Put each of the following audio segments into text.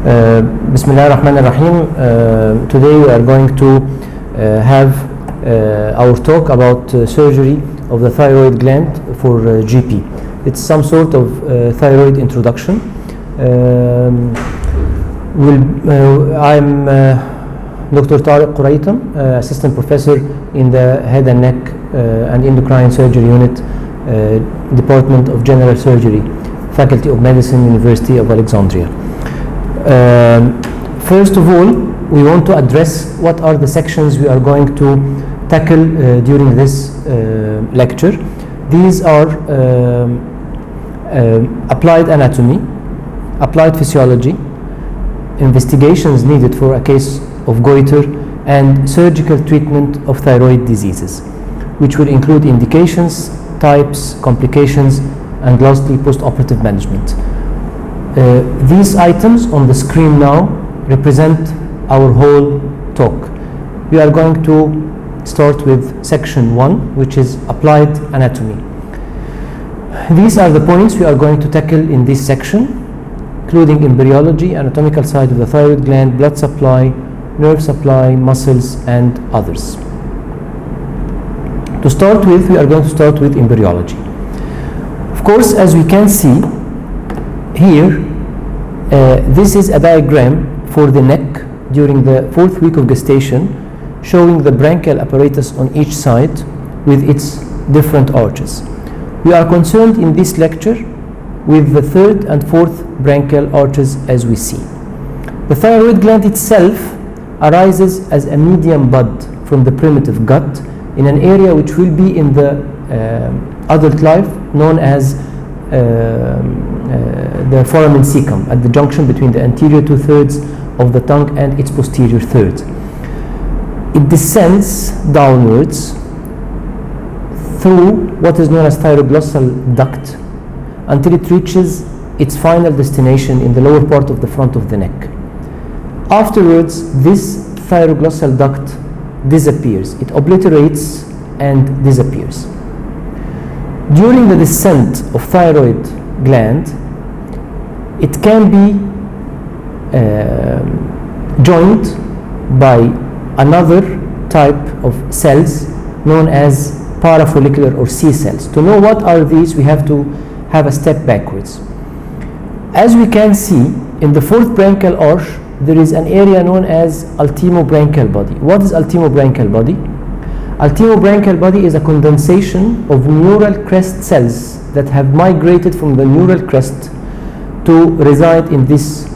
Bismillah ar-Rahman ar-Rahim. Today we are going to have our talk about surgery of the thyroid gland for GP. It's some sort of thyroid introduction. I'm Dr. Tarek Koraitam, Assistant Professor in the Head and Neck and Endocrine Surgery Unit, Department of General Surgery, Faculty of Medicine, University of Alexandria. First of all, we want to address what are the sections we are going to tackle during this lecture. These are applied anatomy, applied physiology, investigations needed for a case of goiter, and surgical treatment of thyroid diseases, which will include indications, types, complications, and lastly post-operative management. These items on the screen now represent our whole talk. We are going to start with section 1, which is applied anatomy. These are the points we are going to tackle in this section, including embryology, anatomical side of the thyroid gland, blood supply, nerve supply, muscles, and others. To start with, we are going to start with embryology. Of course, as we can see here, this is a diagram for the neck during the 4th week of gestation, showing the branchial apparatus on each side with its different arches. We are concerned in this lecture with the 3rd and 4th branchial arches as we see. The thyroid gland itself arises as a medium bud from the primitive gut in an area which will be in the adult life known as the foramen cecum, at the junction between the anterior 2/3 of the tongue and its posterior third. It descends downwards through what is known as thyroglossal duct until it reaches its final destination in the lower part of the front of the neck. Afterwards, this thyroglossal duct disappears. It obliterates and disappears. During the descent of thyroid gland, it can be joined by another type of cells known as parafollicular or C cells. To know what are these, we have to have a step backwards. As we can see, in the 4th branchial arch, there is an area known as ultimobranchial body. What is ultimobranchial body? Ultimobranchial body is a condensation of neural crest cells that have migrated from the neural crest to reside in this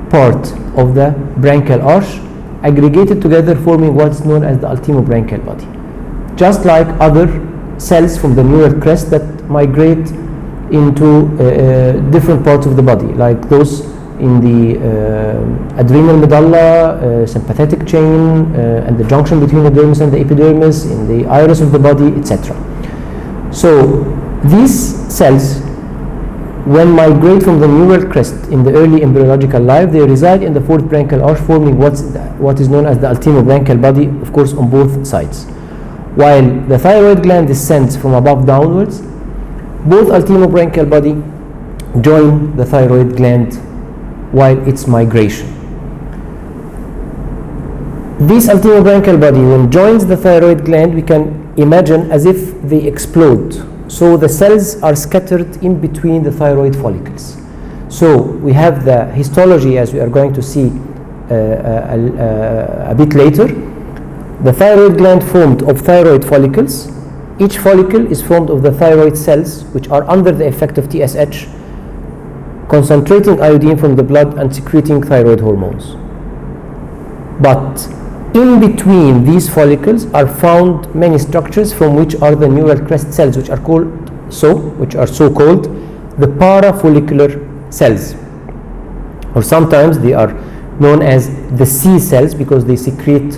part of the branchial arch, aggregated together forming what's known as the ultimobranchial body. Just like other cells from the neural crest that migrate into different parts of the body, like those in the adrenal medulla, sympathetic chain, and the junction between the dermis and the epidermis, in the iris of the body, etc. So these cells, when migrate from the neural crest in the early embryological life, they reside in the 4th branchial arch, forming what is known as the ultimobranchial body, of course, on both sides. While the thyroid gland descends from above downwards, both ultimobranchial body join the thyroid gland while its migration. This ultimobranchial body, when joins the thyroid gland, we can imagine as if they explode. So the cells are scattered in between the thyroid follicles. So we have the histology, as we are going to see a bit later. The thyroid gland formed of thyroid follicles. Each follicle is formed of the thyroid cells, which are under the effect of TSH, concentrating iodine from the blood and secreting thyroid hormones. But in between these follicles are found many structures, from which are the neural crest cells, which are so-called the parafollicular cells, or sometimes they are known as the C cells because they secrete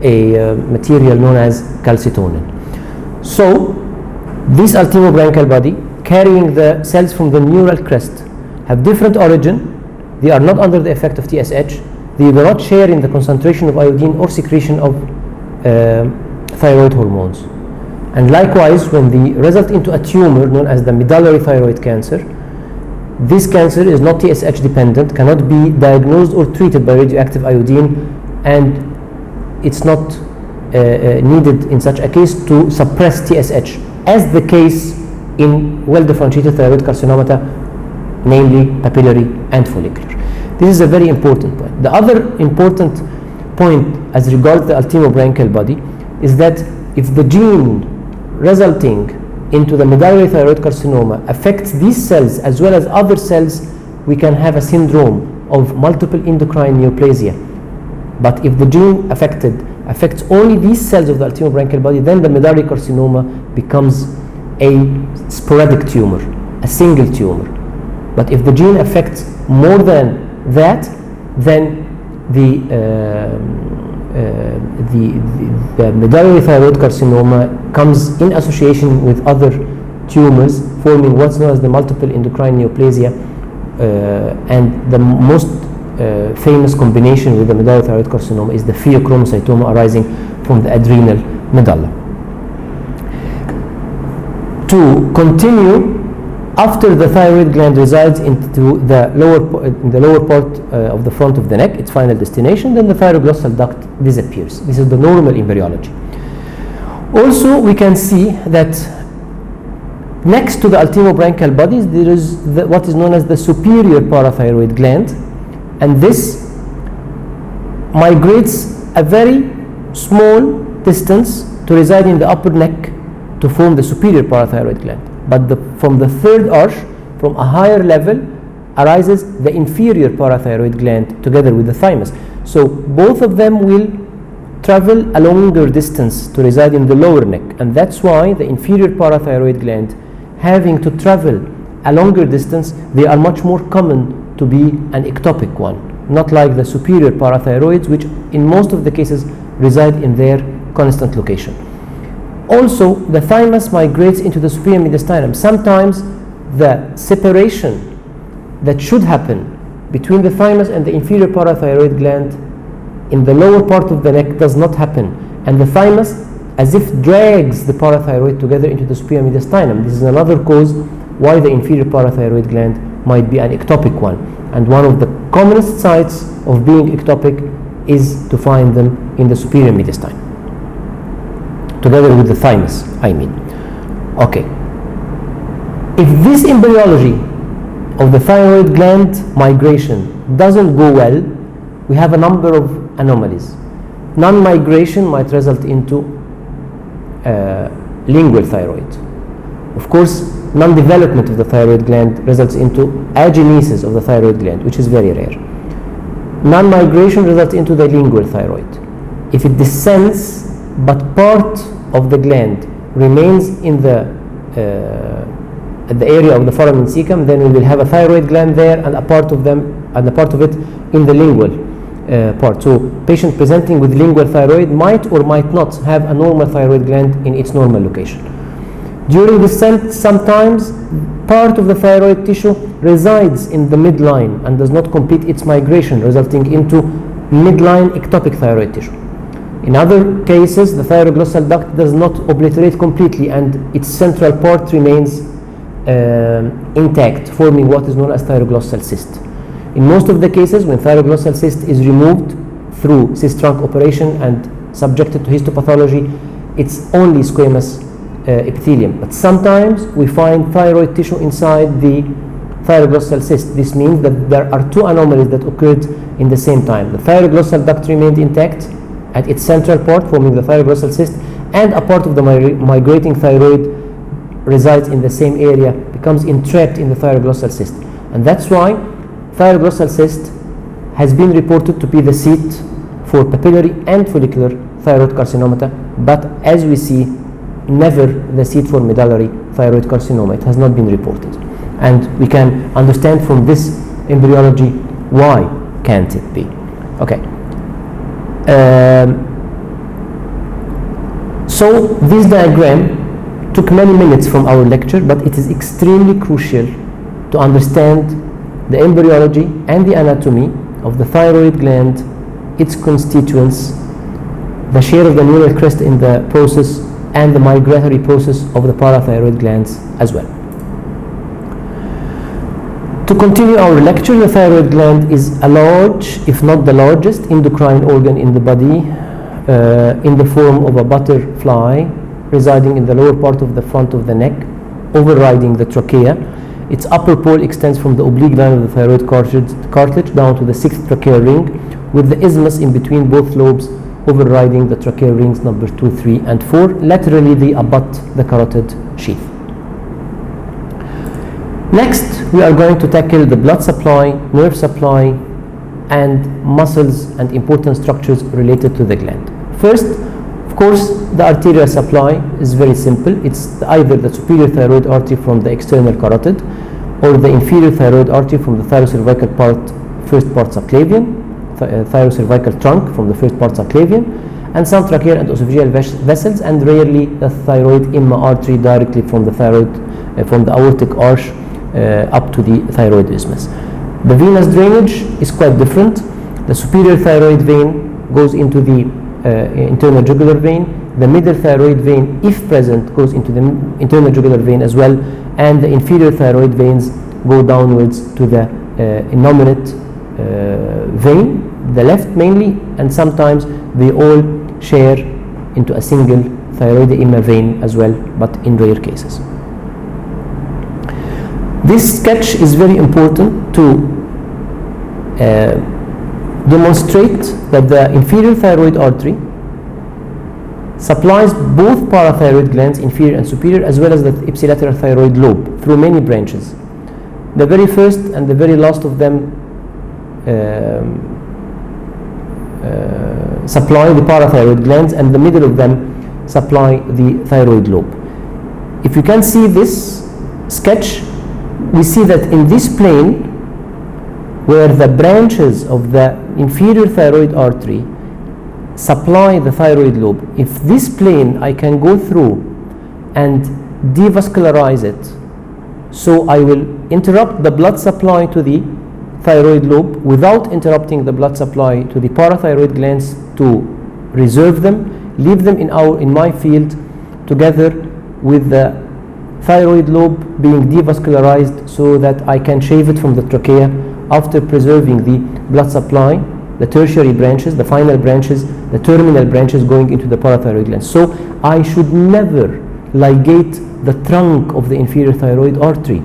a material known as calcitonin. So this ultimobranchial body, carrying the cells from the neural crest, have different origin. They are not under the effect of TSH. They do not share in the concentration of iodine or secretion of thyroid hormones. And likewise, when they result into a tumor known as the medullary thyroid cancer, This cancer is not TSH dependent, cannot be diagnosed or treated by radioactive iodine, and it's not needed in such a case to suppress TSH, as the case in well-differentiated thyroid carcinomata, namely papillary and follicular. This is a very important point. The other important point as regards the altimobranchial body is that if the gene resulting into the medullary thyroid carcinoma affects these cells as well as other cells, we can have a syndrome of multiple endocrine neoplasia. But if the gene affects only these cells of the altimobranchial body, then the medullary carcinoma becomes a sporadic tumor, a single tumor. But if the gene affects more than that, then the medullary thyroid carcinoma comes in association with other tumors, forming what's known as the multiple endocrine neoplasia, and the most famous combination with the medullary thyroid carcinoma is the pheochromocytoma arising from the adrenal medulla. To continue, after the thyroid gland resides into the lower part of the front of the neck, its final destination, then the thyroglossal duct disappears. This is the normal embryology. Also, we can see that next to the altimobranchial bodies, there is what is known as the superior parathyroid gland, and this migrates a very small distance to reside in the upper neck to form the superior parathyroid gland. But from the third arch, from a higher level, arises the inferior parathyroid gland together with the thymus. So both of them will travel a longer distance to reside in the lower neck, and that's why the inferior parathyroid gland, having to travel a longer distance, they are much more common to be an ectopic one, not like the superior parathyroids, which in most of the cases reside in their constant location. Also, the thymus migrates into the superior mediastinum. Sometimes the separation that should happen between the thymus and the inferior parathyroid gland in the lower part of the neck does not happen, and the thymus as if drags the parathyroid together into the superior mediastinum. This is another cause why the inferior parathyroid gland might be an ectopic one, and one of the commonest sites of being ectopic is to find them in the superior mediastinum together with the thymus, I mean. Okay, if this embryology of the thyroid gland migration doesn't go well, we have a number of anomalies. Non-migration might result into lingual thyroid. Of course, non-development of the thyroid gland results into agenesis of the thyroid gland, which is very rare. Non-migration results into the lingual thyroid. If it descends but part of the gland remains in the area of the foramen cecum, then we will have a thyroid gland there and a part of it in the lingual part. So patient presenting with lingual thyroid might or might not have a normal thyroid gland in its normal location. During descent, sometimes part of the thyroid tissue resides in the midline and does not complete its migration, resulting into midline ectopic thyroid tissue. In other cases, the thyroglossal duct does not obliterate completely and its central part remains intact, forming what is known as thyroglossal cyst. In most of the cases, when thyroglossal cyst is removed through cyst trunk operation and subjected to histopathology, it's only squamous epithelium. But sometimes we find thyroid tissue inside the thyroglossal cyst. This means that there are two anomalies that occurred in the same time. The thyroglossal duct remained intact at its central part, forming the thyroglossal cyst, and a part of the migrating thyroid resides in the same area, becomes entrapped in the thyroglossal cyst. And that's why thyroglossal cyst has been reported to be the seat for papillary and follicular thyroid carcinomata, but as we see, never the seat for medullary thyroid carcinoma. It has not been reported. And we can understand from this embryology why can't it be. Okay. So this diagram took many minutes from our lecture, but it is extremely crucial to understand the embryology and the anatomy of the thyroid gland, its constituents, the share of the neural crest in the process, and the migratory process of the parathyroid glands as well. To continue our lecture, the thyroid gland is a large, if not the largest, endocrine organ in the body, in the form of a butterfly residing in the lower part of the front of the neck, overriding the trachea. Its upper pole extends from the oblique line of the thyroid cartilage down to the sixth tracheal ring, with the isthmus in between both lobes overriding the tracheal rings number 2, 3, and 4. Laterally, they abut the carotid sheath. Next, we are going to tackle the blood supply, nerve supply, and muscles and important structures related to the gland. First, of course, the arterial supply is very simple. It's either the superior thyroid artery from the external carotid or the inferior thyroid artery from the thyrocervical part, first part subclavian, thyrocervical trunk from the first part subclavian, and some tracheal and esophageal vessels, and rarely the thyroid imma artery directly from the thyroid, from the aortic arch up to the thyroid isthmus. The venous drainage is quite different. The superior thyroid vein goes into the internal jugular vein. The middle thyroid vein, if present, goes into the internal jugular vein as well, and the inferior thyroid veins go downwards to the innominate vein, the left mainly, and sometimes they all share into a single thyroid imma vein as well, but in rare cases. This sketch is very important to demonstrate that the inferior thyroid artery supplies both parathyroid glands, inferior and superior, as well as the ipsilateral thyroid lobe through many branches. The very first and the very last of them supply the parathyroid glands, and the middle of them supply the thyroid lobe. If you can see this sketch, we see that in this plane, where the branches of the inferior thyroid artery supply the thyroid lobe, if this plane I can go through and devascularize it, so I will interrupt the blood supply to the thyroid lobe without interrupting the blood supply to the parathyroid glands, to reserve them, leave them in my field together with the thyroid lobe being devascularized, so that I can shave it from the trachea after preserving the blood supply, the tertiary branches, the final branches, the terminal branches going into the parathyroid glands. So I should never ligate the trunk of the inferior thyroid artery,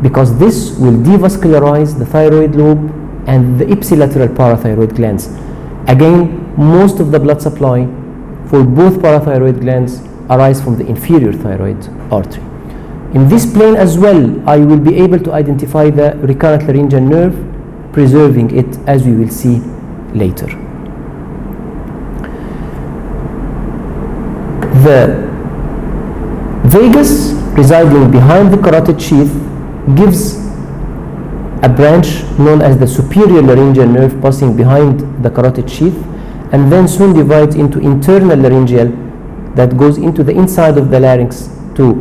because this will devascularize the thyroid lobe and the ipsilateral parathyroid glands. Again, most of the blood supply for both parathyroid glands arise from the inferior thyroid artery. In this plane as well, I will be able to identify the recurrent laryngeal nerve, preserving it, as we will see later. The vagus residing behind the carotid sheath gives a branch known as the superior laryngeal nerve passing behind the carotid sheath, and then soon divides into internal laryngeal that goes into the inside of the larynx to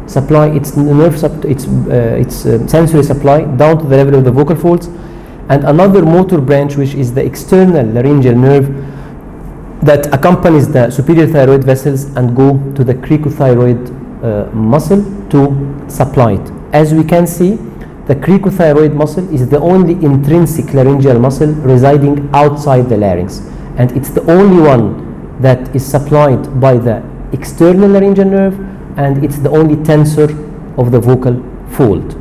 supply its nerve, its sensory supply down to the level of the vocal folds, and another motor branch, which is the external laryngeal nerve, that accompanies the superior thyroid vessels and go to the cricothyroid muscle to supply it. As we can see, the cricothyroid muscle is the only intrinsic laryngeal muscle residing outside the larynx, and it's the only one that is supplied by the external laryngeal nerve, and it's the only tensor of the vocal fold.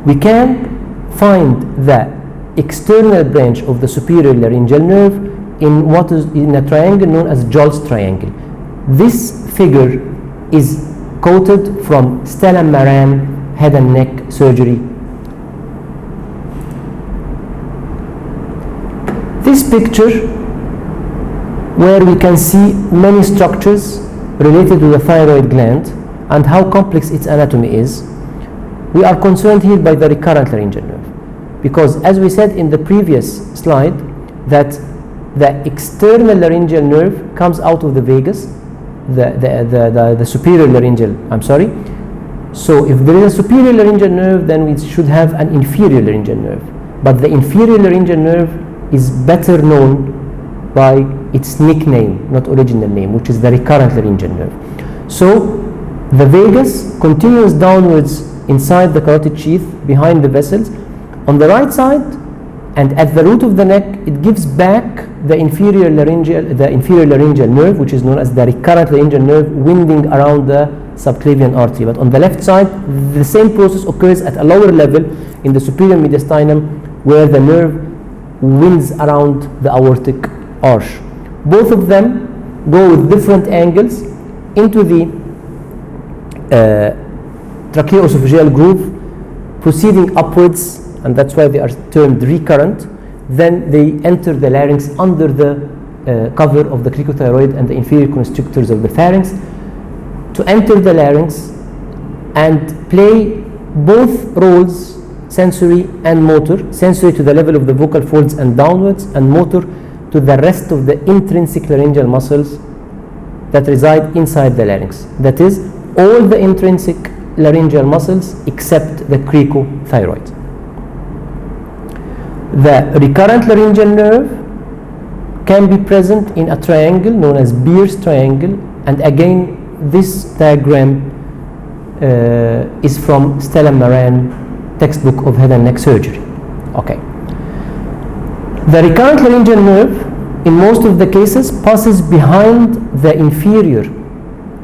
We can find the external branch of the superior laryngeal nerve in what is in a triangle known as Jolt's triangle. This figure is quoted from Stella Maran head and neck surgery. This picture, where we can see many structures related to the thyroid gland and how complex its anatomy is, we are concerned here by the recurrent laryngeal nerve, because as we said in the previous slide, that the external laryngeal nerve comes out of the vagus, the superior laryngeal, so if there is a superior laryngeal nerve, then we should have an inferior laryngeal nerve, but the inferior laryngeal nerve is better known by its nickname, not original name, which is the recurrent laryngeal nerve. So the vagus continues downwards inside the carotid sheath behind the vessels. On the right side and at the root of the neck, it gives back the inferior laryngeal nerve, which is known as the recurrent laryngeal nerve, winding around the subclavian artery. But on the left side, the same process occurs at a lower level in the superior mediastinum, where the nerve winds around the aortic arch. Both of them go with different angles into the tracheoesophageal groove, proceeding upwards, and that's why they are termed recurrent. Then they enter the larynx under the cover of the cricothyroid and the inferior constrictors of the pharynx to enter the larynx and play both roles, sensory and motor. Sensory to the level of the vocal folds and downwards, and motor to the rest of the intrinsic laryngeal muscles that reside inside the larynx. That is, all the intrinsic laryngeal muscles except the cricothyroid. The recurrent laryngeal nerve can be present in a triangle known as Beer's triangle, and again this diagram is from Stella Moran textbook of head and neck surgery. Okay. The recurrent laryngeal nerve in most of the cases passes behind the inferior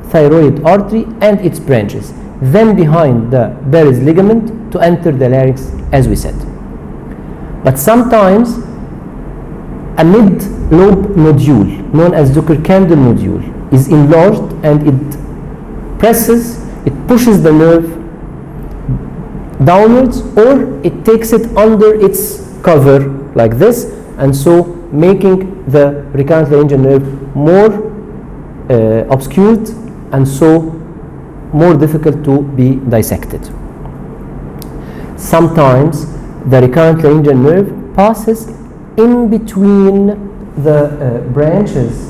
thyroid artery and its branches, then behind the Beer's ligament to enter the larynx, as we said. But sometimes a mid-lobe nodule known as Zucker-Candle nodule is enlarged, and it pushes the nerve downwards, or it takes it under its cover like this, and so making the recurrent laryngeal nerve more obscured, and so more difficult to be dissected. Sometimes the recurrent laryngeal nerve passes in between the branches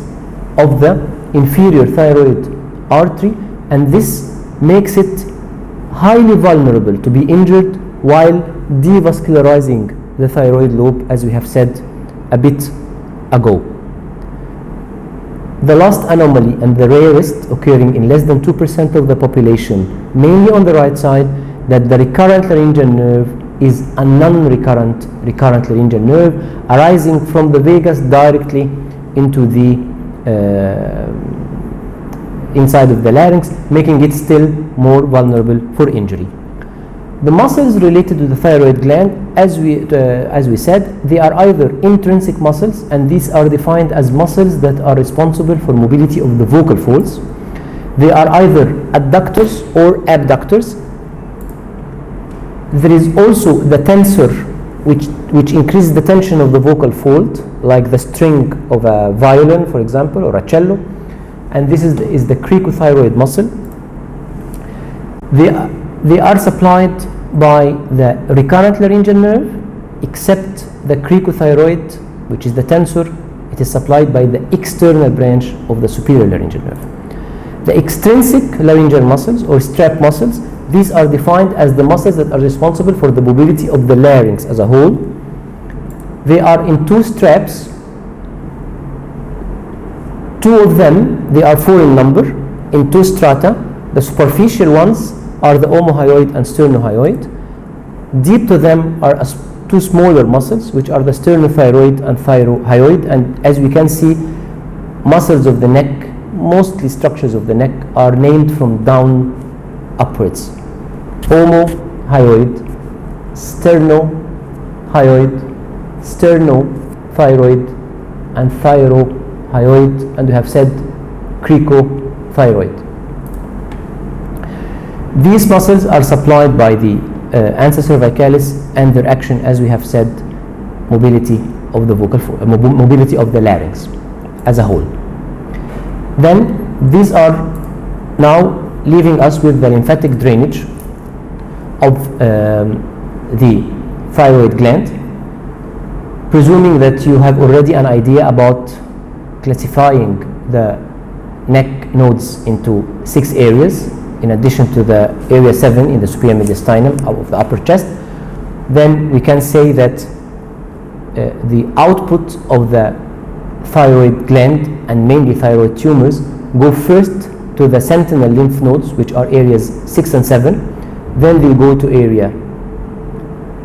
of the inferior thyroid artery, and this makes it highly vulnerable to be injured while devascularizing the thyroid lobe, as we have said a bit ago. The last anomaly, and the rarest, occurring in less than 2% of the population, mainly on the right side, that the recurrent laryngeal nerve is a non-recurrent recurrent laryngeal nerve arising from the vagus directly into the inside of the larynx, making it still more vulnerable for injury. The muscles related to the thyroid gland, as we said, they are either intrinsic muscles, and these are defined as muscles that are responsible for mobility of the vocal folds. They are either adductors or abductors. There is also the tensor, which increases the tension of the vocal fold, like the string of a violin, for example, or a cello, and this is the cricothyroid muscle. They are supplied by the recurrent laryngeal nerve, except the cricothyroid, which is the tensor, it is supplied by the external branch of the superior laryngeal nerve. The extrinsic laryngeal muscles, or strap muscles, these are defined as the muscles that are responsible for the mobility of the larynx as a whole. They are in two straps. Two of them, they are 4 in number, in 2 strata. The superficial ones are the omohyoid and sternohyoid. Deep to them are 2 smaller muscles, which are the sternothyroid and thyrohyoid. And as we can see, muscles of the neck, mostly structures of the neck, are named from down upwards. Omohyoid, sternohyoid, sternothyroid, and thyrohyoid, and we have said cricothyroid. These muscles are supplied by the ansa cervicalis, and their action, as we have said, mobility of the vocal mobility of the larynx as a whole. Then these are now leaving us with the lymphatic drainage of the thyroid gland, presuming that you have already an idea about classifying the neck nodes into 6 areas, in addition to the area 7 in the superior mediastinum of the upper chest. Then we can say that the output of the thyroid gland, and mainly thyroid tumors, go first to the sentinel lymph nodes, which are areas 6 and 7. then they go to area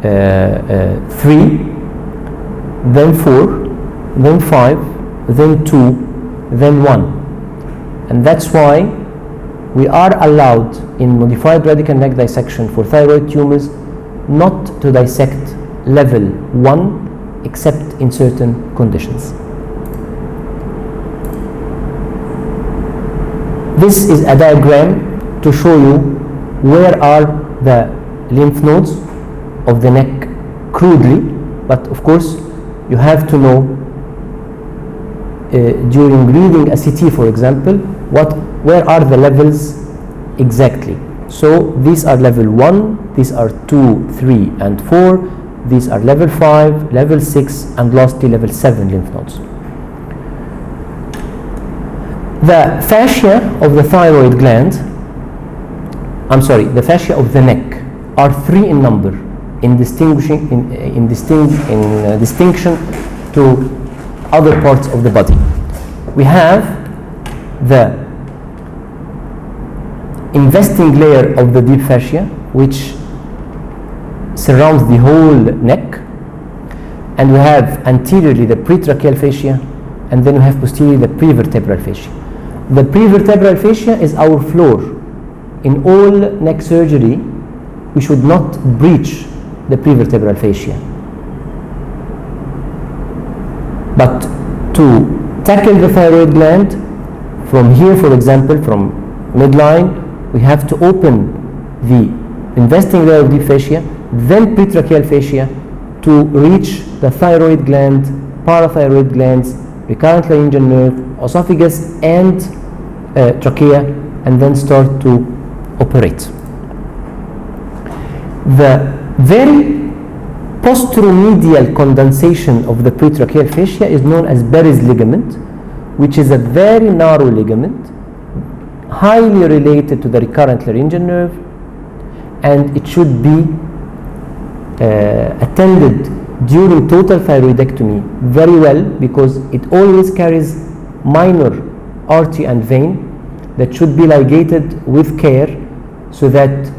3, then 4, then 5, then 2, then 1. And that's why we are allowed in modified radical neck dissection for thyroid tumors not to dissect level 1 except in certain conditions. This is a diagram to show you where are the lymph nodes of the neck crudely, but of course you have to know during reading a CT, for example, where are the levels exactly. So these are level 1, these are 2, 3 and 4, these are level 5, level 6 and lastly level 7 lymph nodes. The fascia of the thyroid gland, the fascia of the neck are 3 in number in distinction to other parts of the body. We have the investing layer of the deep fascia, which surrounds the whole neck, and we have anteriorly the pretracheal fascia, and then we have posteriorly the prevertebral fascia. The prevertebral fascia is our floor. In all neck surgery, we should not breach the prevertebral fascia. But to tackle the thyroid gland, from here, for example, from midline, we have to open the investing layer of deep fascia, then pretracheal fascia to reach the thyroid gland, parathyroid glands, recurrent laryngeal nerve, esophagus and trachea, and then start to operate. The very posteromedial condensation of the pretracheal fascia is known as Berry's ligament, which is a very narrow ligament, highly related to the recurrent laryngeal nerve, and it should be attended during total thyroidectomy very well, because it always carries minor artery and vein that should be ligated with care so that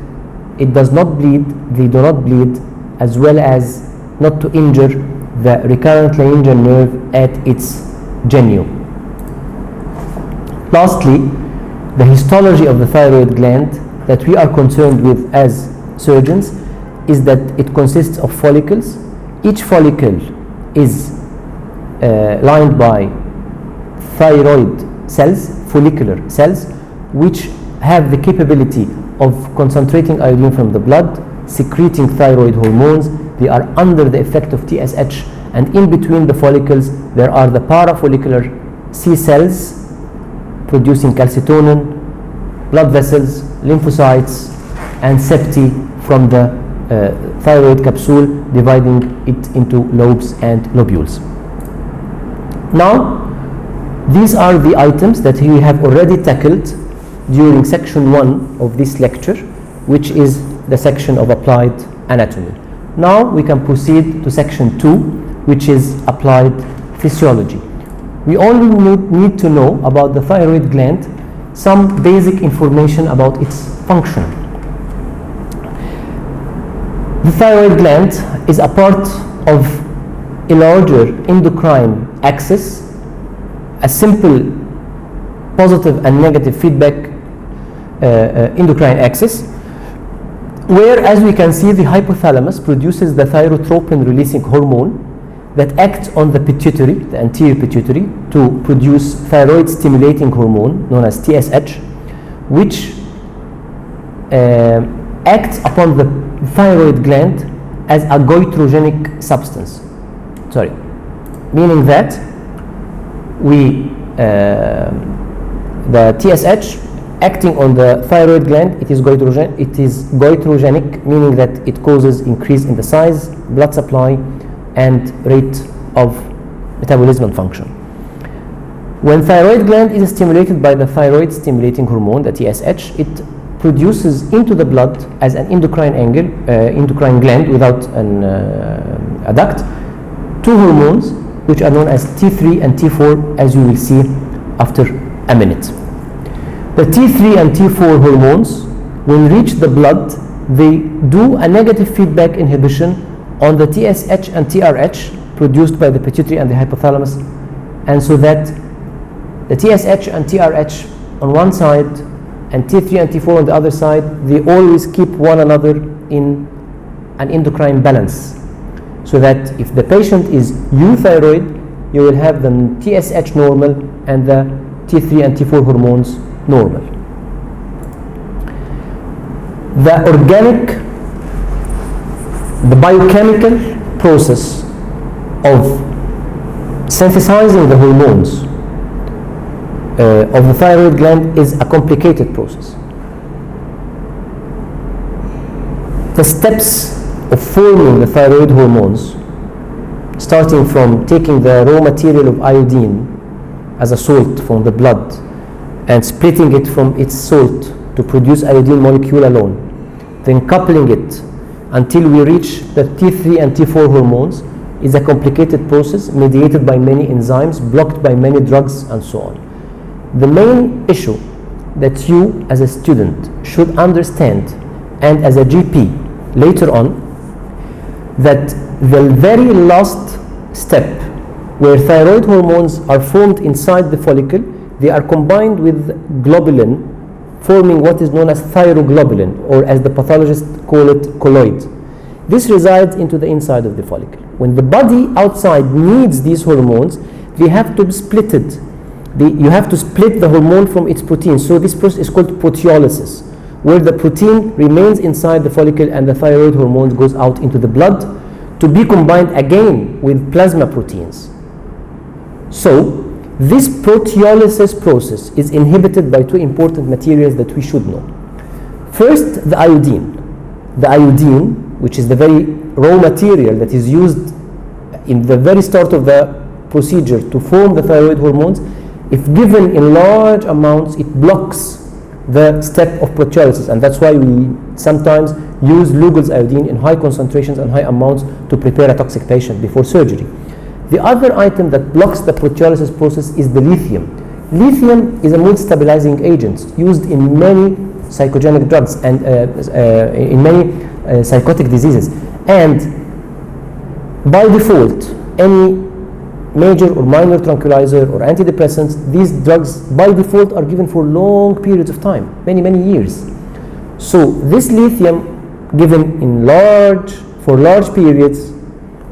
it does not bleed, they do not bleed, as well as not to injure the recurrent laryngeal nerve at its genu. Lastly, the histology of the thyroid gland that we are concerned with as surgeons is that it consists of follicles. Each follicle is lined by thyroid cells, follicular cells, which have the capability of concentrating iodine from the blood, secreting thyroid hormones. They are under the effect of TSH, and in between the follicles there are the parafollicular C cells producing calcitonin, blood vessels, lymphocytes and septi from the thyroid capsule, dividing it into lobes and lobules. Now, these are the items that we have already tackled during section 1 of this lecture, which is the section of applied anatomy. Now we can proceed to section 2, which is applied physiology. We only need to know about the thyroid gland some basic information about its function. The thyroid gland is a part of a larger endocrine axis, a simple positive and negative feedback endocrine axis, where, as we can see, the hypothalamus produces the thyrotropin releasing hormone that acts on the pituitary, the anterior pituitary, to produce thyroid stimulating hormone known as TSH, which acts upon the thyroid gland as a goitrogenic substance. Meaning that the TSH acting on the thyroid gland, it is goitrogenic, meaning that it causes increase in the size, blood supply, and rate of metabolism and function. When thyroid gland is stimulated by the thyroid stimulating hormone, the TSH, it produces into the blood as an endocrine gland without a duct, two hormones which are known as T3 and T4, as you will see after a minute. The T3 and T4 hormones will reach the blood they do a negative feedback inhibition on the TSH and TRH produced by the pituitary and the hypothalamus, and so that the TSH and TRH on one side and T3 and T4 on the other side, they always keep one another in an endocrine balance, so that if the patient is euthyroid, you will have the TSH normal and the T3 and T4 hormones normal. The organic, the biochemical process of synthesizing the hormones of the thyroid gland is a complicated process. The steps of forming the thyroid hormones, starting from taking the raw material of iodine as a salt from the blood and splitting it from its salt to produce iodine molecule alone, then coupling it until we reach the T3 and T4 hormones, is a complicated process mediated by many enzymes, blocked by many drugs, and so on. The main issue that you as a student should understand, and as a GP later on, that the very last step where thyroid hormones are formed inside the follicle, they are combined with globulin, forming what is known as thyroglobulin, or as the pathologists call it, colloid. This resides into the inside of the follicle. When the body outside needs these hormones, they have to be splitted. You have to split the hormone from its protein. So this process is called proteolysis, where the protein remains inside the follicle and the thyroid hormone goes out into the blood to be combined again with plasma proteins. So this proteolysis process is inhibited by two important materials that we should know. First, the iodine. The iodine, which is the very raw material that is used in the very start of the procedure to form the thyroid hormones, if given in large amounts, it blocks the step of proteolysis, and that's why we sometimes use Lugol's iodine in high concentrations and high amounts to prepare a toxic patient before surgery. The other item that blocks the proteolysis process is the lithium. Lithium is a mood stabilizing agent used in many psychogenic drugs and in many psychotic diseases, and by default any major or minor tranquilizer or antidepressants, these drugs by default are given for long periods of time, many years. So this lithium given in for large periods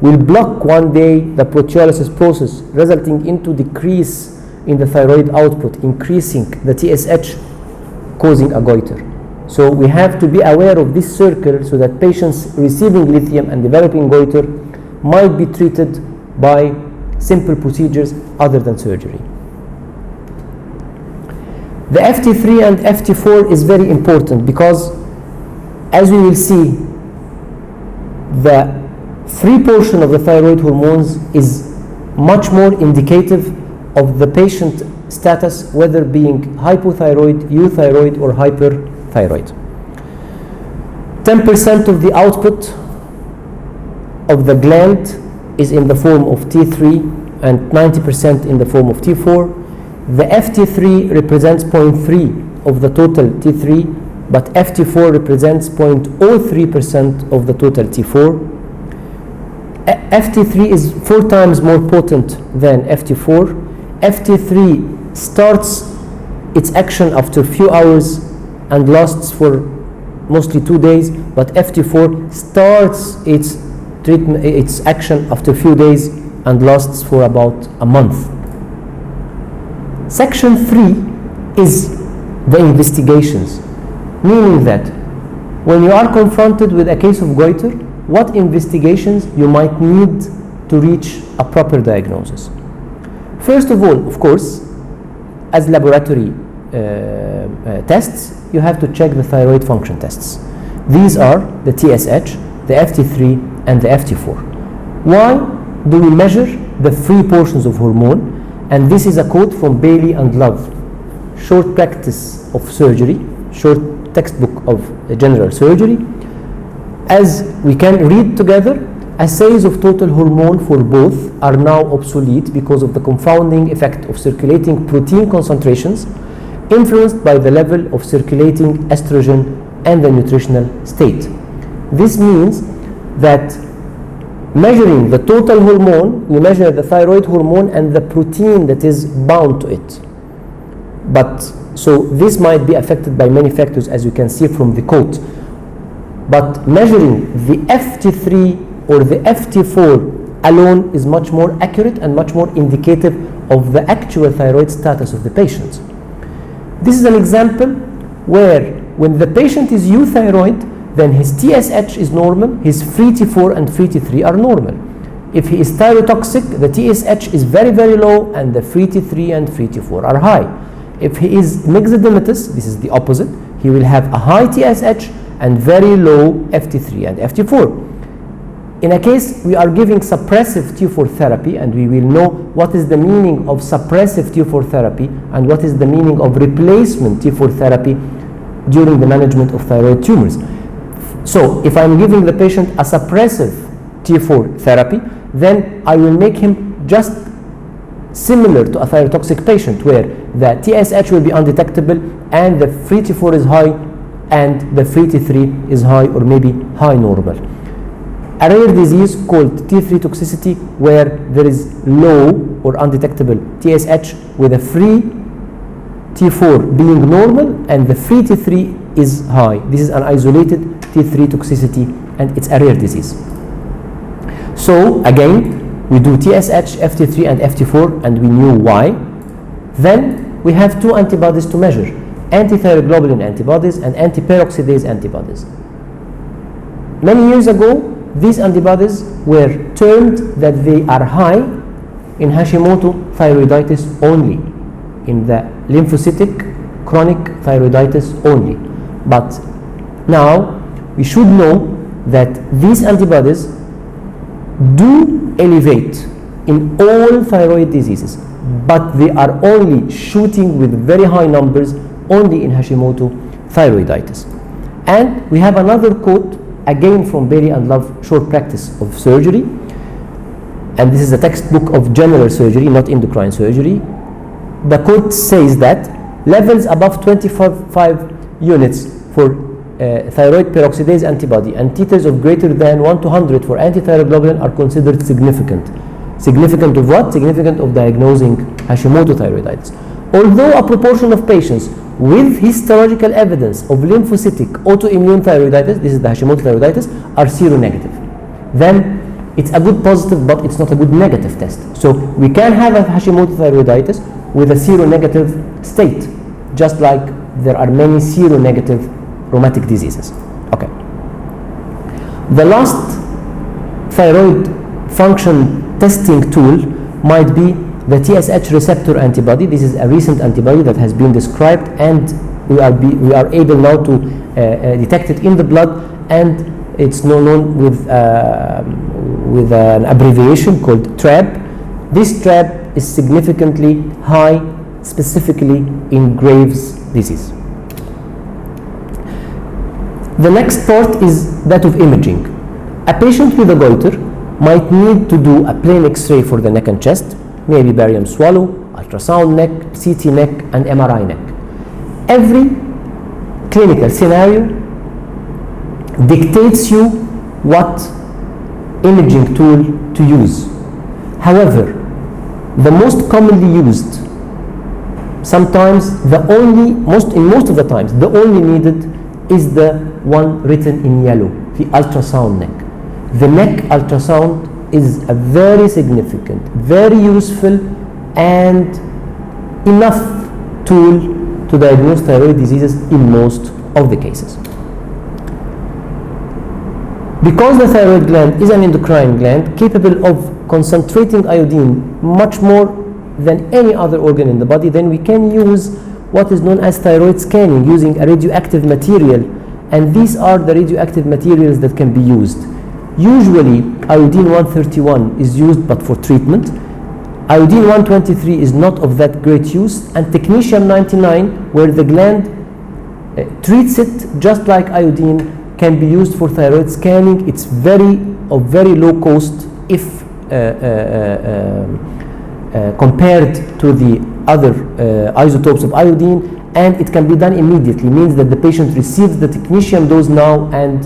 will block one day the proteolysis process, resulting into decrease in the thyroid output, increasing the TSH, causing a goiter. So we have to be aware of this circle, so that patients receiving lithium and developing goiter might be treated by simple procedures other than surgery. The FT3 and FT4 is very important because, as we will see, the free portion of the thyroid hormones is much more indicative of the patient status, whether being hypothyroid, euthyroid, or hyperthyroid. 10% of the output of the gland is in the form of T3 and 90% in the form of T4. The FT3 represents 0.3 of the total T3, but FT4 represents 0.03% of the total T4. FT3 is 4 times more potent than FT4. FT3 starts its action after a few hours and lasts for mostly 2 days, but FT4 starts its action after a few days and lasts for about a month. Section 3 is the investigations, meaning that when you are confronted with a case of goiter, what investigations you might need to reach a proper diagnosis. First of all, of course, as laboratory tests, you have to check the thyroid function tests. These are the TSH, the FT3, and the FT4. Why do we measure the free portions of hormone? And this is a quote from Bailey and Love, Short Practice of Surgery, short textbook of general surgery. As we can read together, assays of total hormone for both are now obsolete because of the confounding effect of circulating protein concentrations influenced by the level of circulating estrogen and the nutritional state. This means that measuring the total hormone, we measure the thyroid hormone and the protein that is bound to it. But so this might be affected by many factors, as you can see from the quote. But measuring the FT3 or the FT4 alone is much more accurate and much more indicative of the actual thyroid status of the patient. This is an example where when the patient is euthyroid, then his TSH is normal, his free T4 and free T3 are normal. If he is thyrotoxic, the TSH is very, very low and the free T3 and free T4 are high. If he is myxedematous, this is the opposite, he will have a high TSH and very low FT3 and FT4. In a case we are giving suppressive T4 therapy, and we will know what is the meaning of suppressive T4 therapy and what is the meaning of replacement T4 therapy during the management of thyroid tumors. So if I'm giving the patient a suppressive T4 therapy, then I will make him just similar to a thyrotoxic patient, where the TSH will be undetectable and the free T4 is high and the free T3 is high or maybe high normal. A rare disease called T3 toxicity, where there is low or undetectable TSH with a free T4 being normal and the free T3 is high. This is an isolated T3 toxicity and it's a rare disease. So again, we do TSH, FT3 and FT4 and we knew why. Then we have two antibodies to measure, antithyroglobulin antibodies and antiperoxidase antibodies. Many years ago, these antibodies were termed that they are high in Hashimoto thyroiditis only, in the lymphocytic chronic thyroiditis only. But now we should know that these antibodies do elevate in all thyroid diseases, but they are only shooting with very high numbers only in Hashimoto thyroiditis. And we have another quote again from Bailey and Love, Short Practice of Surgery, and this is a textbook of general surgery, not endocrine surgery. The quote says that levels above 25 units for thyroid peroxidase antibody and titers of greater than 1 to 100 for antithyroglobulin are considered significant. Significant of what? Significant of diagnosing Hashimoto thyroiditis. Although a proportion of patients with histological evidence of lymphocytic autoimmune thyroiditis, this is the Hashimoto thyroiditis, are seronegative, then it's a good positive, but it's not a good negative test. So we can have a Hashimoto thyroiditis with a seronegative state, just like there are many seronegative rheumatic diseases. Okay. The last thyroid function testing tool might be the TSH receptor antibody. This is a recent antibody that has been described, and we are able now to detect it in the blood, and it's known with an abbreviation called TRAB. This TRAB is significantly high, specifically in Graves' disease. The next part is that of imaging. A patient with a goiter might need to do a plain X-ray for the neck and chest, maybe barium swallow, ultrasound neck, CT neck, and MRI neck. Every clinical scenario dictates you what imaging tool to use. However, the most commonly used, sometimes in most of the times, the only needed is the one written in yellow, the ultrasound neck. The neck ultrasound is a very significant, very useful, and enough tool to diagnose thyroid diseases in most of the cases. Because the thyroid gland is an endocrine gland capable of concentrating iodine much more than any other organ in the body, then we can use what is known as thyroid scanning using a radioactive material, and these are the radioactive materials that can be used. Usually iodine 131 is used but for treatment. Iodine 123 is not of that great use, and technetium 99, where the gland treats it just like iodine, can be used for thyroid scanning. It's very low cost if compared to the other isotopes of iodine, and it can be done immediately. Means that the patient receives the technetium dose now and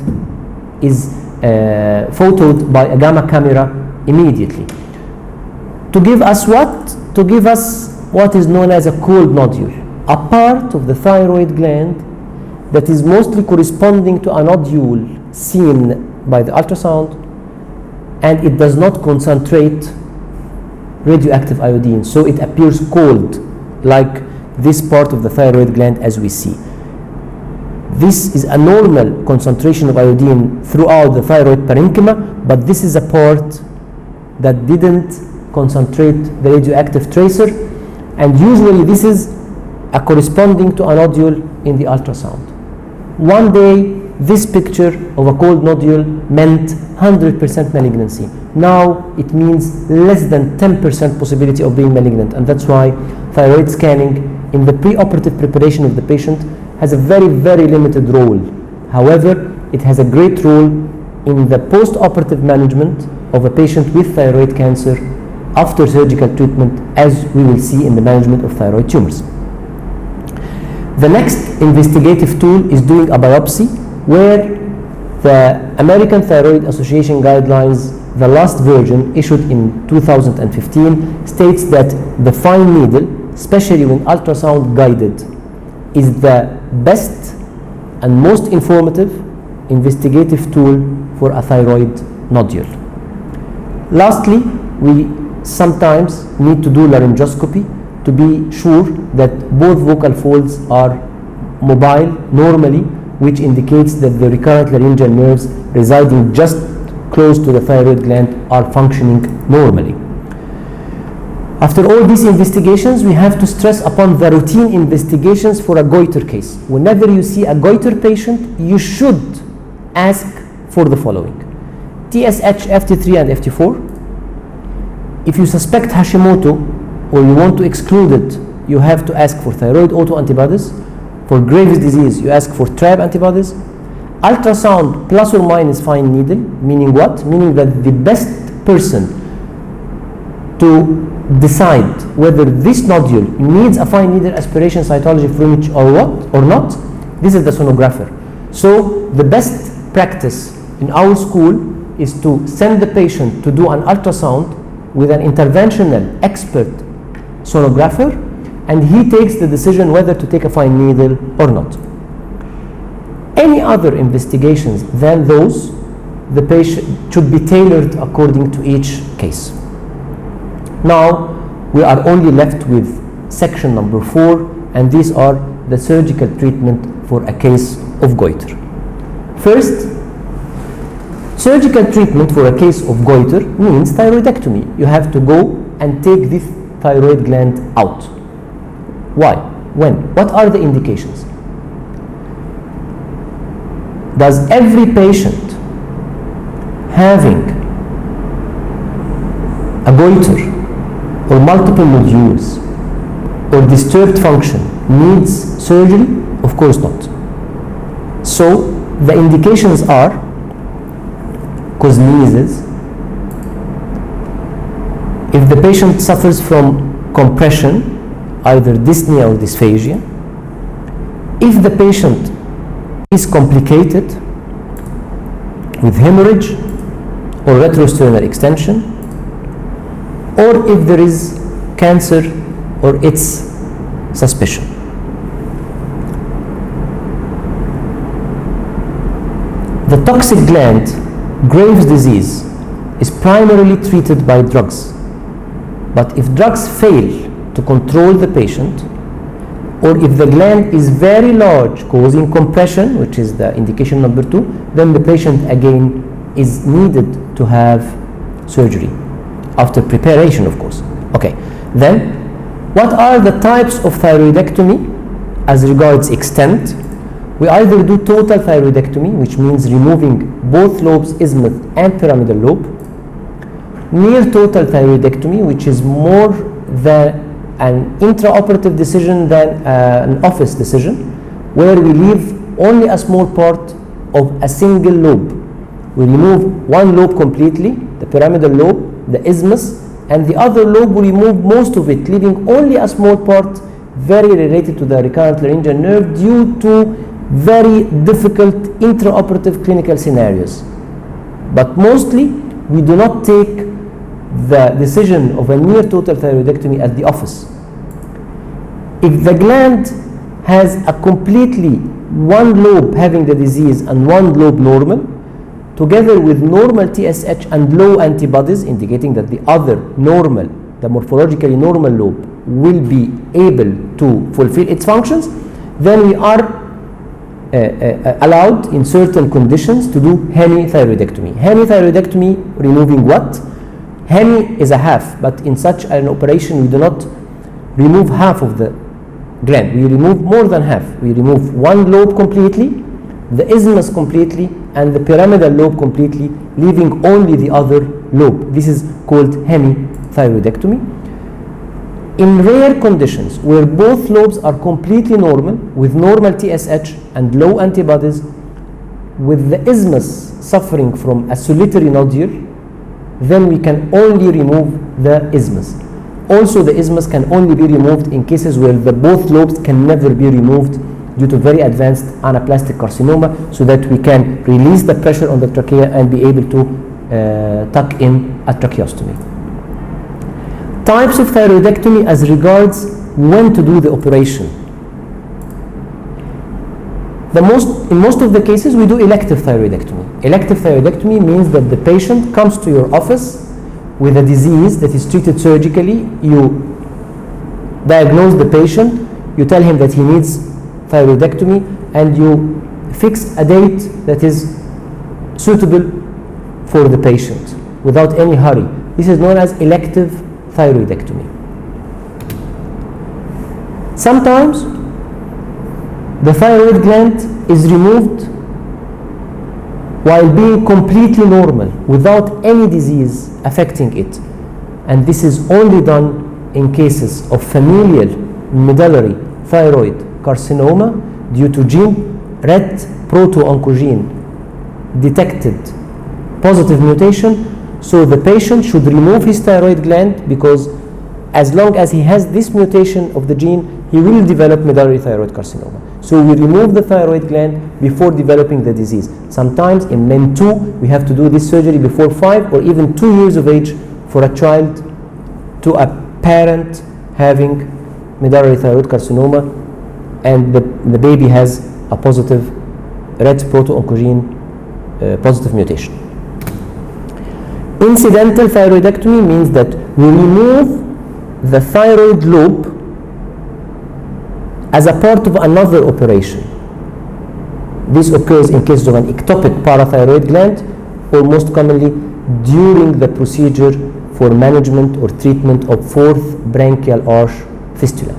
is photoed by a gamma camera immediately. To give us what? To give us what is known as a cold nodule, a part of the thyroid gland that is mostly corresponding to a nodule seen by the ultrasound, and it does not concentrate radioactive iodine, so it appears cold, like this part of the thyroid gland as we see. This is a normal concentration of iodine throughout the thyroid parenchyma, but this is a part that didn't concentrate the radioactive tracer, and usually this is a corresponding to a nodule in the ultrasound. One day this picture of a cold nodule meant 100% malignancy. Now it means less than 10% possibility of being malignant, and that's why thyroid scanning in the preoperative preparation of the patient has a very, very limited role. However, it has a great role in the post-operative management of a patient with thyroid cancer after surgical treatment, as we will see in the management of thyroid tumors. The next investigative tool is doing a biopsy, where the American Thyroid Association guidelines, the last version issued in 2015, states that the fine needle, especially when ultrasound guided, is the best and most informative investigative tool for a thyroid nodule. Lastly, we sometimes need to do laryngoscopy to be sure that both vocal folds are mobile normally, which indicates that the recurrent laryngeal nerves residing just close to the thyroid gland are functioning normally. After all these investigations, we have to stress upon the routine investigations for a goiter case. Whenever you see a goiter patient, you should ask for the following: TSH, FT3 and FT4. If you suspect Hashimoto or you want to exclude it, you have to ask for thyroid autoantibodies. For Graves' disease, you ask for TRAB antibodies. Ultrasound plus or minus fine needle, meaning what? Meaning that the best person to decide whether this nodule needs a fine needle aspiration cytology fluid or what or not, this is the sonographer. So the best practice in our school is to send the patient to do an ultrasound with an interventional expert sonographer, and he takes the decision whether to take a fine needle or not. Any other investigations than those, the patient should be tailored according to each case. Now we are only left with section number 4, and these are the surgical treatment for a case of goiter. First, surgical treatment for a case of goiter means thyroidectomy. You have to go and take this thyroid gland out. Why? When? What are the indications? Does every patient having a goiter or multiple nodules or disturbed function needs surgery? Of course not. So the indications are cosmesis, if the patient suffers from compression, either dyspnea or dysphagia, if the patient is complicated with hemorrhage or retrosternal extension, or if there is cancer or its suspicion. The toxic gland, Graves' disease, is primarily treated by drugs. But if drugs fail to control the patient, or if the gland is very large, causing compression, which is the indication number 2, then the patient again is needed to have surgery after preparation, of course. Okay, then what are the types of thyroidectomy as regards extent? We either do total thyroidectomy, which means removing both lobes, isthmus and pyramidal lobe. Near total thyroidectomy, which is more than an intraoperative decision than an office decision, where we leave only a small part of a single lobe. We remove one lobe completely, the pyramidal lobe, the isthmus, and the other lobe we remove most of it, leaving only a small part very related to the recurrent laryngeal nerve due to very difficult intraoperative clinical scenarios. But mostly we do not take the decision of a near total thyroidectomy at the office. If the gland has a completely one lobe having the disease and one lobe normal, together with normal TSH and low antibodies, indicating that the other normal, the morphologically normal lobe, will be able to fulfill its functions, then we are allowed in certain conditions to do hemithyroidectomy. Hemithyroidectomy removing what? Hemi is a half, but in such an operation we do not remove half of the gland. We remove more than half. We remove one lobe completely, the isthmus completely, and the pyramidal lobe completely, leaving only the other lobe. This is called hemithyroidectomy. In rare conditions where both lobes are completely normal, with normal TSH and low antibodies, with the isthmus suffering from a solitary nodule, then we can only remove the isthmus. Also, the isthmus can only be removed in cases where the both lobes can never be removed due to very advanced anaplastic carcinoma, so that we can release the pressure on the trachea and be able to tuck in a tracheostomy. Types of thyroidectomy as regards when to do the operation. In most of the cases, we do elective thyroidectomy. Elective thyroidectomy means that the patient comes to your office with a disease that is treated surgically. You diagnose the patient, you tell him that he needs thyroidectomy, and you fix a date that is suitable for the patient without any hurry. This is known as elective thyroidectomy. Sometimes the thyroid gland is removed while being completely normal, without any disease affecting it, and this is only done in cases of familial medullary thyroid carcinoma due to gene ret proto-oncogene detected positive mutation. So the patient should remove his thyroid gland, because as long as he has this mutation of the gene, he will develop medullary thyroid carcinoma. So we remove the thyroid gland before developing the disease. Sometimes in men too, we have to do this surgery before 5 or even 2 years of age for a child to a parent having medullary thyroid carcinoma, and the baby has a positive ret proto-oncogene positive mutation. Incidental thyroidectomy means that we remove the thyroid lobe as a part of another operation. This occurs in cases of an ectopic parathyroid gland, or most commonly during the procedure for management or treatment of fourth branchial arch fistula.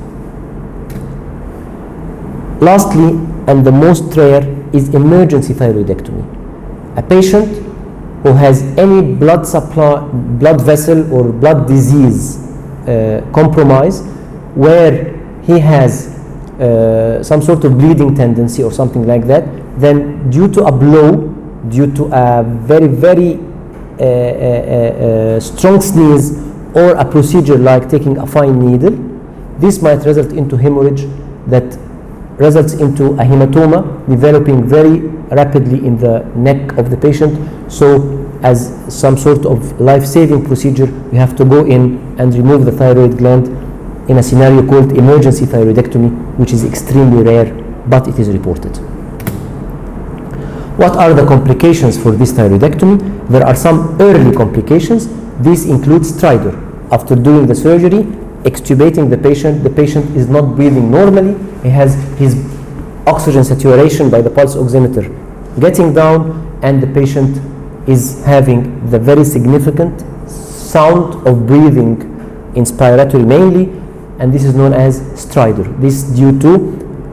Lastly, and the most rare, is emergency thyroidectomy. A patient who has any blood supply, blood vessel or blood disease compromise, where he has some sort of bleeding tendency or something like that, then due to a blow, due to a very strong sneeze or a procedure like taking a fine needle, this might result into hemorrhage that results into a hematoma developing very rapidly in the neck of the patient. So as some sort of life-saving procedure, we have to go in and remove the thyroid gland in a scenario called emergency thyroidectomy, which is extremely rare, but it is reported. What are the complications for this thyroidectomy? There are some early complications. This includes stridor. After doing the surgery, extubating the patient is not breathing normally. He has his oxygen saturation by the pulse oximeter getting down, and the patient is having the very significant sound of breathing, inspiratory mainly, and this is known as stridor. This is due to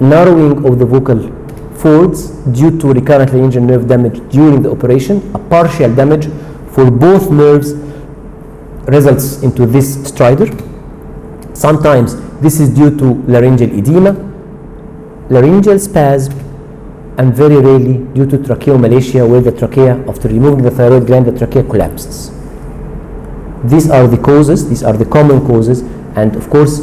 narrowing of the vocal folds due to recurrent laryngeal nerve damage during the operation. A partial damage for both nerves results into this stridor. Sometimes this is due to laryngeal edema, laryngeal spasm, and very rarely due to tracheomalacia, where the trachea, after removing the thyroid gland, the trachea collapses. These are the causes, these are the common causes, and of course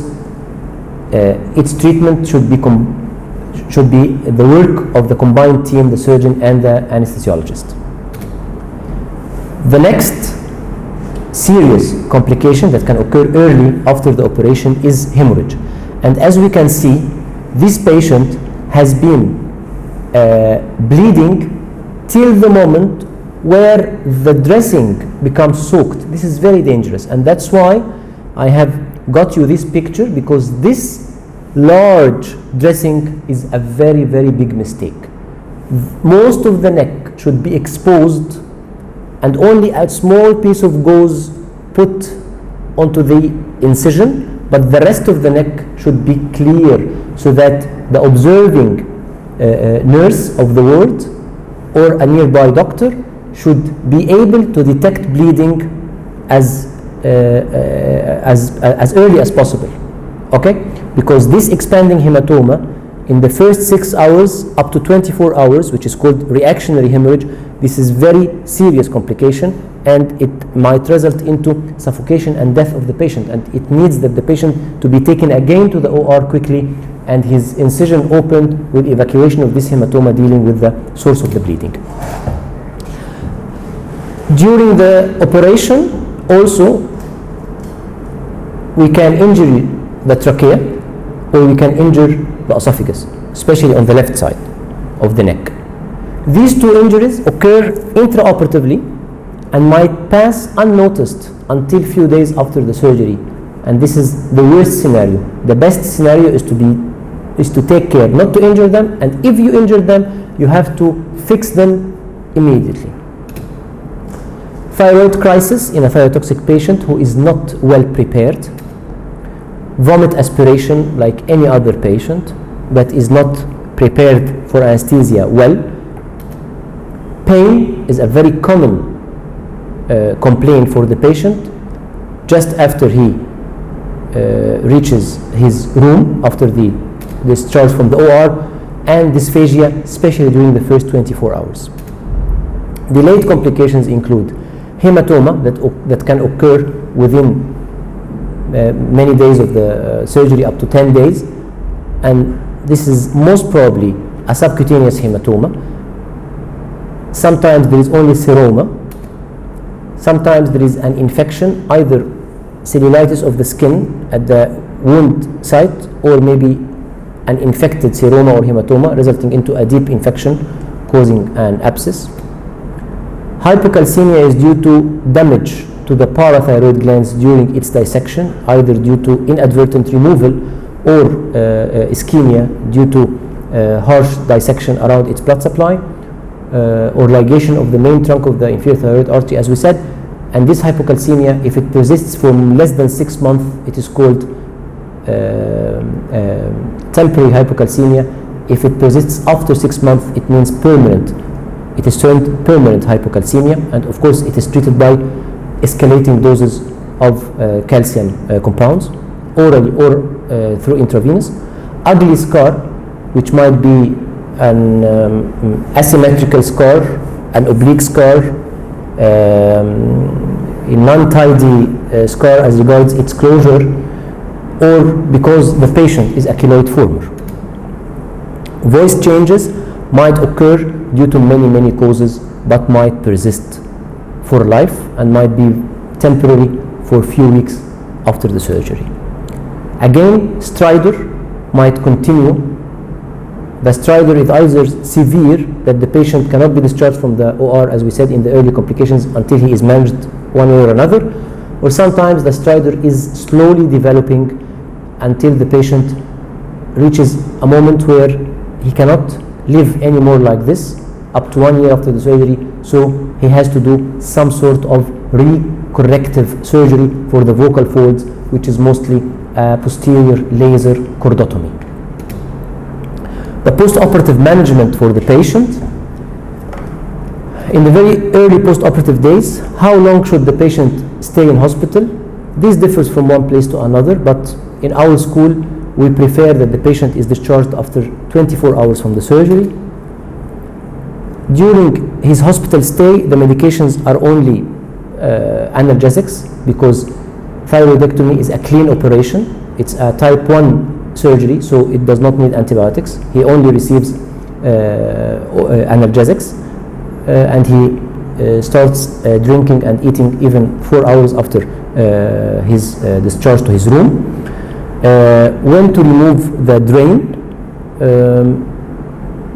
its treatment should be the work of the combined team, the surgeon and the anesthesiologist. The next serious complication that can occur early after the operation is hemorrhage. And as we can see, this patient has been bleeding till the moment where the dressing becomes soaked. This is very dangerous, and that's why I have got you this picture, because this large dressing is a very, very big mistake. Most of the neck should be exposed and only a small piece of gauze put onto the incision, but the rest of the neck should be clear so that the observing nurse of the ward or a nearby doctor should be able to detect bleeding as early as possible, okay? Because this expanding hematoma in the first 6 hours up to 24 hours, which is called reactionary hemorrhage, this is very serious complication, and it might result into suffocation and death of the patient, and it needs that the patient to be taken again to the OR quickly and his incision opened with evacuation of this hematoma, dealing with the source of the bleeding. During the operation also we can injure the trachea or we can injure the esophagus, especially on the left side of the neck. These two injuries occur intraoperatively and might pass unnoticed until few days after the surgery, and this is the worst scenario. The best scenario is to take care not to injure them, and if you injure them you have to fix them immediately. Thyroid crisis in a thyrotoxic patient who is not well prepared. Vomit aspiration like any other patient that is not prepared for anesthesia well. Pain is a very common complaint for the patient just after he reaches his room after the discharge from the OR, and dysphagia, especially during the first 24 hours. Delayed complications include hematoma that can occur within many days of the surgery, up to 10 days, and this is most probably a subcutaneous hematoma. Sometimes there is only seroma. Sometimes there is an infection, either cellulitis of the skin at the wound site, or maybe an infected seroma or hematoma resulting into a deep infection causing an abscess. Hypocalcemia is due to damage to the parathyroid glands during its dissection, either due to inadvertent removal or ischemia due to harsh dissection around its blood supply, or ligation of the main trunk of the inferior thyroid artery, as we said. And this hypocalcemia, if it persists for less than 6 months, it is called temporary hypocalcemia. If it persists after 6 months, it means permanent. It is termed permanent hypocalcemia, and of course it is treated by escalating doses of calcium compounds, orally or through intravenous. Ugly scar, which might be an asymmetrical scar, an oblique scar, a non-tidy scar as regards its closure, or because the patient is a keloid former. Voice changes might occur due to many causes, but might persist for life and might be temporary for a few weeks after the surgery. Again, stridor might continue. The stridor is either severe, that the patient cannot be discharged from the OR, as we said in the early complications, until he is managed one way or another, or sometimes the stridor is slowly developing until the patient reaches a moment where he cannot live anymore like this, up to 1 year after the surgery, so he has to do some sort of recorrective surgery for the vocal folds, which is mostly posterior laser chordotomy. The post-operative management for the patient. In the very early post-operative days, how long should the patient stay in hospital? This differs from one place to another, but in our school we prefer that the patient is discharged after 24 hours from the surgery. During his hospital stay, the medications are only analgesics, because thyroidectomy is a clean operation. It's a type 1 surgery, so it does not need antibiotics. He only receives analgesics, and he starts drinking and eating even 4 hours after his discharge to his room. When to remove the drain?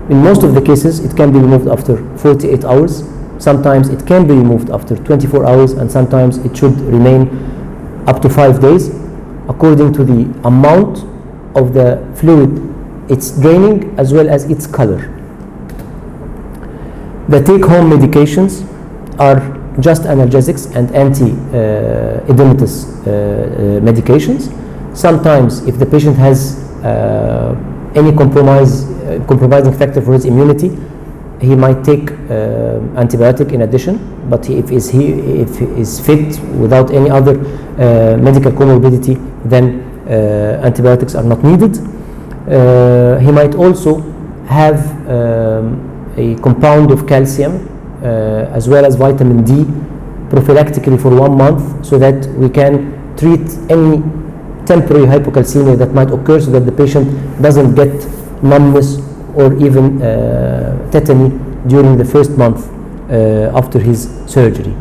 In most of the cases, it can be removed after 48 hours. Sometimes it can be removed after 24 hours, and sometimes it should remain up to 5 days, according to the amount of the fluid it's draining as well as its color. The take-home medications are just analgesics and anti-edematous medications. Sometimes, if the patient has any compromising factor for his immunity, he might take antibiotic in addition, but if he is fit without any other medical comorbidity, then antibiotics are not needed. He might also have a compound of calcium as well as vitamin D prophylactically for 1 month, so that we can treat any temporary hypocalcemia that might occur, so that the patient doesn't get numbness or even tetany during the first month after his surgery.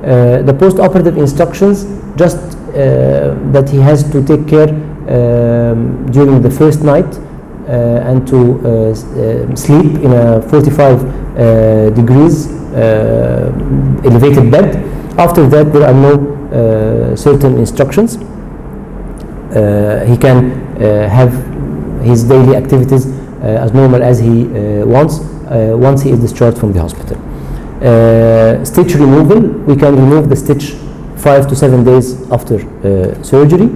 The post-operative instructions, just that he has to take care during the first night and to sleep in a 45 degrees elevated bed. After that, there are no certain instructions. He can have his daily activities as normal as he wants once he is discharged from the hospital. Stitch removal, we can remove the stitch 5 to 7 days after surgery,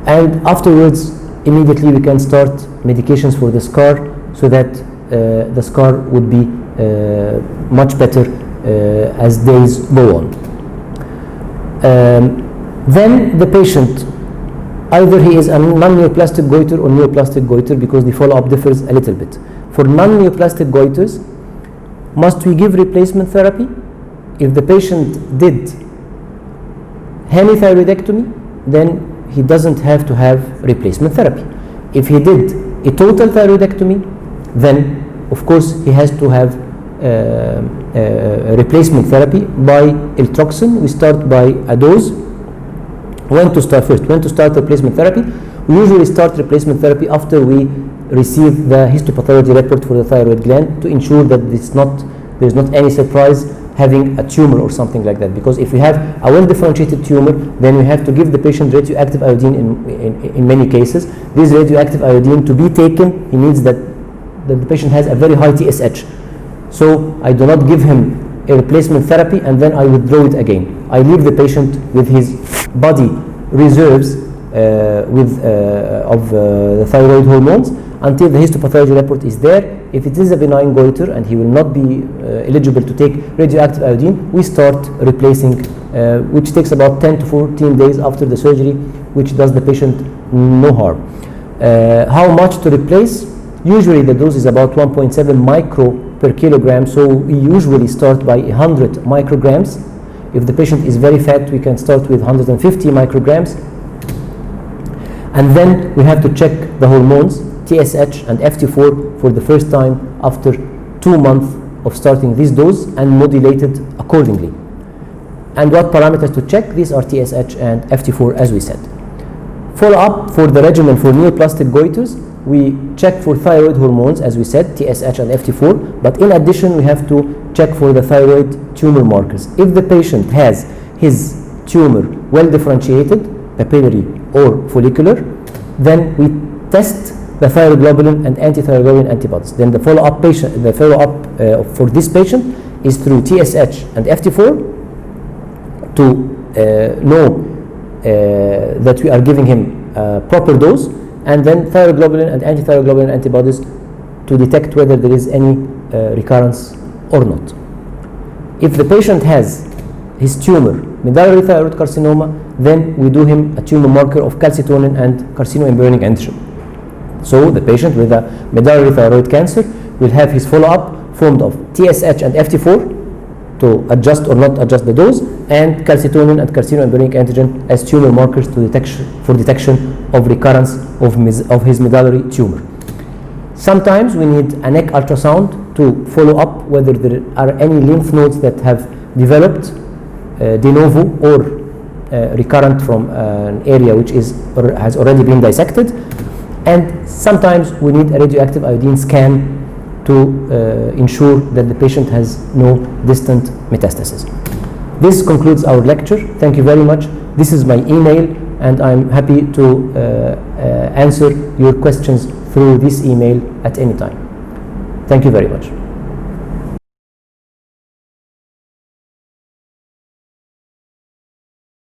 and afterwards immediately we can start medications for the scar, so that the scar would be much better as days go on. Then the patient, either he is a non-neoplastic goiter or neoplastic goiter, because the follow-up differs a little bit. For non-neoplastic goiters, must we give replacement therapy? If the patient did hemithyroidectomy, then he doesn't have to have replacement therapy. If he did a total thyroidectomy, then of course he has to have replacement therapy by eltroxin. We start by a dose. When to start first? When to start replacement therapy? We usually start replacement therapy after we receive the histopathology report for the thyroid gland, to ensure that there's not any surprise having a tumor or something like that. Because if we have a well-differentiated tumor, then we have to give the patient radioactive iodine in many cases. This radioactive iodine, to be taken, he needs that the patient has a very high TSH. So I do not give him a replacement therapy and then I withdraw it again. I leave the patient with his body reserves of the thyroid hormones until the histopathology report is there. If it is a benign goiter and he will not be eligible to take radioactive iodine, we start replacing, which takes about 10 to 14 days after the surgery, which does the patient no harm. How much to replace? Usually the dose is about 1.7 micro per kilogram, so we usually start by 100 micrograms. If the patient is very fat, we can start with 150 micrograms. And then we have to check the hormones, TSH and FT4, for the first time after 2 months of starting this dose, and modulated accordingly. And what parameters to check? These are TSH and FT4, as we said. Follow up for the regimen for neoplastic goiters. We check for thyroid hormones, as we said, TSH and FT4, but in addition we have to check for the thyroid tumor markers. If the patient has his tumor well differentiated, papillary or follicular, then we test the thyroglobulin and antithyroglobulin antibodies. Then the follow-up for this patient is through TSH and FT4 to know that we are giving him a proper dose, and then thyroglobulin and antithyroglobulin antibodies to detect whether there is any recurrence or not. If the patient has his tumor, medullary thyroid carcinoma, then we do him a tumor marker of calcitonin and carcinoembryonic antigen. So the patient with a medullary thyroid cancer will have his follow-up formed of TSH and FT4 to adjust or not adjust the dose, and calcitonin and carcinoembryonic antigen as tumor markers for detection of recurrence of his medullary tumor. Sometimes we need a neck ultrasound to follow up whether there are any lymph nodes that have developed de novo or recurrent from an area which has already been dissected. And sometimes we need a radioactive iodine scan to ensure that the patient has no distant metastasis. This concludes our lecture. Thank you very much. This is my email, and I'm happy to answer your questions through this email at any time. Thank you very much.